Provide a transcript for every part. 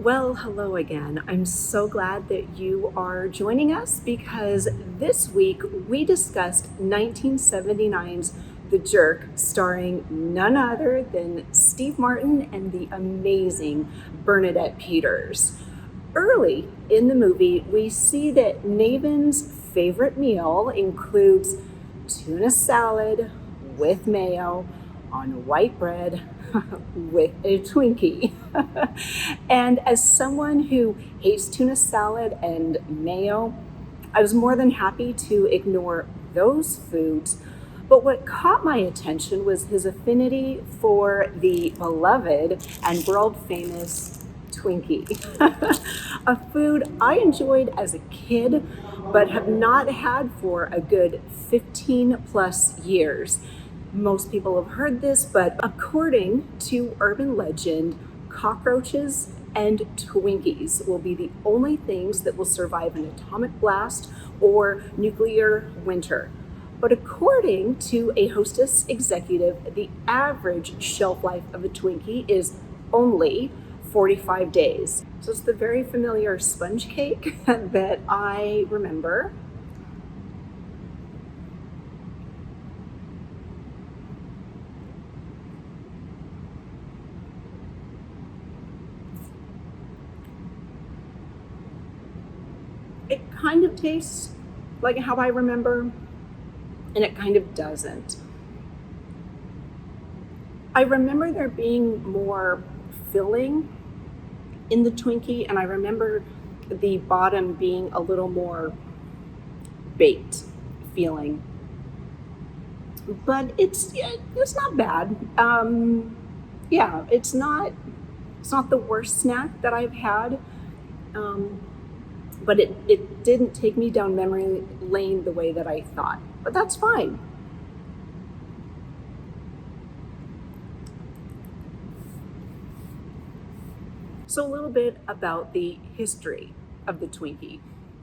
Well, hello again. I'm so glad that you are joining us because this week we discussed 1979's The Jerk, starring none other than Steve Martin and the amazing Bernadette Peters. Early in the movie, we see that Navin's favorite meal includes tuna salad with mayo on white bread with a Twinkie. And as someone who hates tuna salad and mayo, I was more than happy to ignore those foods. But what caught my attention was his affinity for the beloved and world famous Twinkie, a food I enjoyed as a kid, but have not had for a good 15 plus years. Most people have heard this, but according to urban legend, cockroaches and Twinkies will be the only things that will survive an atomic blast or nuclear winter. But according to a Hostess executive, the average shelf life of a Twinkie is only 45 days. So it's the very familiar sponge cake that I remember. It kind of tastes like how I remember, and it kind of doesn't. I remember there being more filling in the Twinkie, and I remember the bottom being a little more baked feeling. But it's not bad. Yeah, it's not the worst snack that I've had. Um, but it didn't take me down memory lane the way that I thought. But that's fine. So, a little bit about the history of the Twinkie.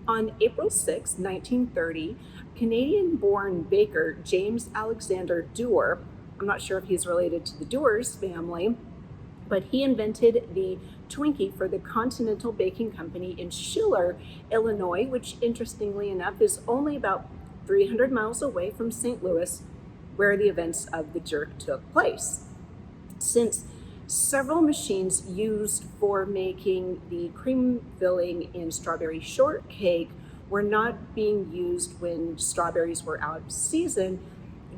On April 6, 1930, Canadian born baker James Alexander Dewar, I'm not sure if he's related to the Dewar's family, but he invented the Twinkie for the Continental Baking Company in Schiller, Illinois, which interestingly enough is only about 300 miles away from St. Louis, where the events of the jerk took place. Since several machines used for making the cream filling in strawberry shortcake were not being used when strawberries were out of season,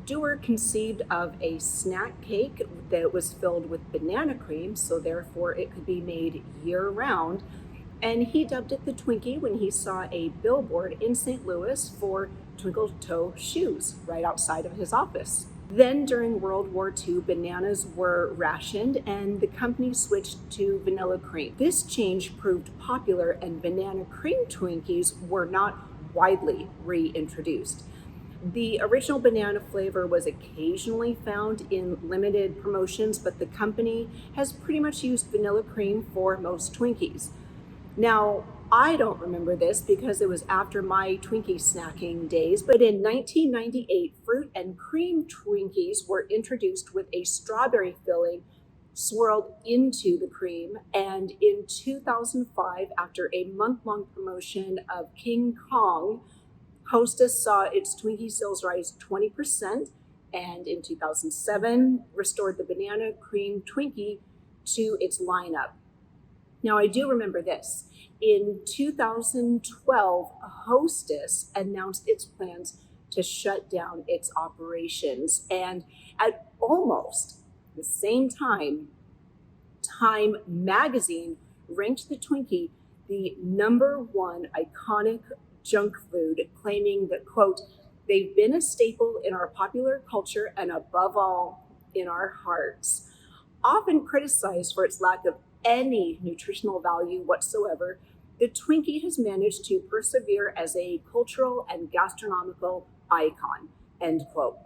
Dewar conceived of a snack cake that was filled with banana cream, so therefore it could be made year round. And he dubbed it the Twinkie when he saw a billboard in St. Louis for twinkle toe shoes right outside of his office. Then during World War II, bananas were rationed and the company switched to vanilla cream. This change proved popular and banana cream Twinkies were not widely reintroduced. The original banana flavor was occasionally found in limited promotions, but the company has pretty much used vanilla cream for most Twinkies. Now, I don't remember this because it was after my Twinkie snacking days, but in 1998, fruit and cream Twinkies were introduced with a strawberry filling swirled into the cream. And in 2005, after a month long promotion of King Kong, Hostess saw its Twinkie sales rise 20%, and in 2007, restored the banana cream Twinkie to its lineup. Now, I do remember this. In 2012, Hostess announced its plans to shut down its operations. And at almost the same time, Time magazine ranked the Twinkie the number one iconic junk food, claiming that, quote, they've been a staple in our popular culture and above all in our hearts. Often criticized for its lack of any nutritional value whatsoever, the Twinkie has managed to persevere as a cultural and gastronomical icon, end quote.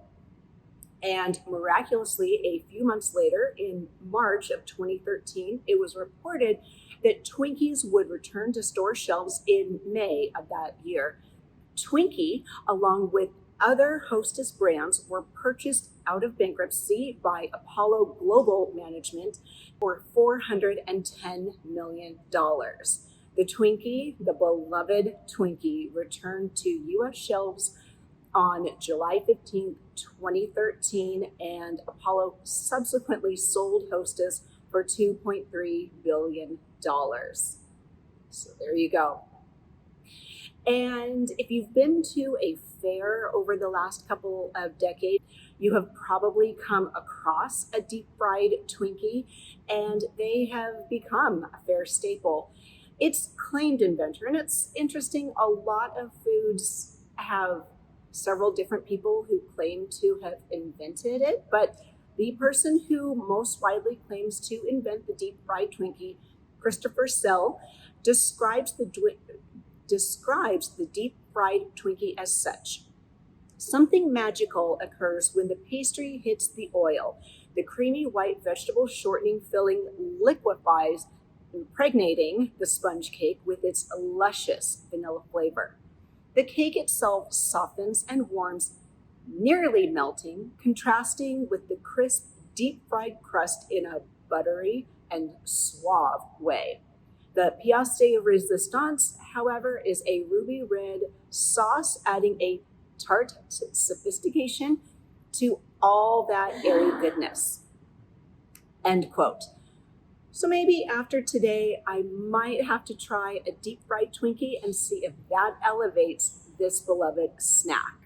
And miraculously, a few months later, in March of 2013, it was reported that Twinkies would return to store shelves in May of that year. Twinkie, along with other Hostess brands, were purchased out of bankruptcy by Apollo Global Management, for $410 million. The Twinkie, the beloved Twinkie, returned to U.S. shelves on July 15, 2013, and Apollo subsequently sold Hostess for $2.3 billion. So there you go. And if you've been to a fair over the last couple of decades, you have probably come across a deep fried Twinkie, and they have become a fair staple. It's claimed inventor, and it's interesting, a lot of foods have several different people who claim to have invented it, but the person who most widely claims to invent the deep fried Twinkie, Christopher Sell, describes the deep fried Twinkie as such. Something magical occurs when the pastry hits the oil. The creamy white vegetable shortening filling liquefies, impregnating the sponge cake with its luscious vanilla flavor. The cake itself softens and warms, nearly melting, contrasting with the crisp, deep-fried crust in a buttery and suave way. The pièce de résistance, however, is a ruby red sauce, adding a tart sophistication to all that airy goodness. End quote. So maybe after today, I might have to try a deep fried Twinkie and see if that elevates this beloved snack.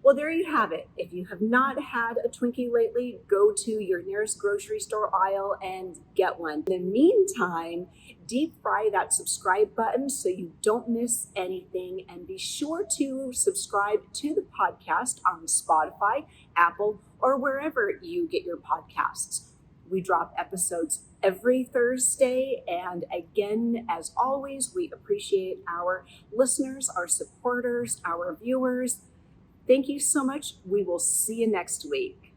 Well, there you have it. If you have not had a Twinkie lately, go to your nearest grocery store aisle and get one. In the meantime, deep fry that subscribe button so you don't miss anything, and be sure to subscribe to the podcast on Spotify, Apple, or wherever you get your podcasts. We drop episodes every Thursday, and again, as always, we appreciate our listeners, our supporters, our viewers. Thank you so much. We will see you next week.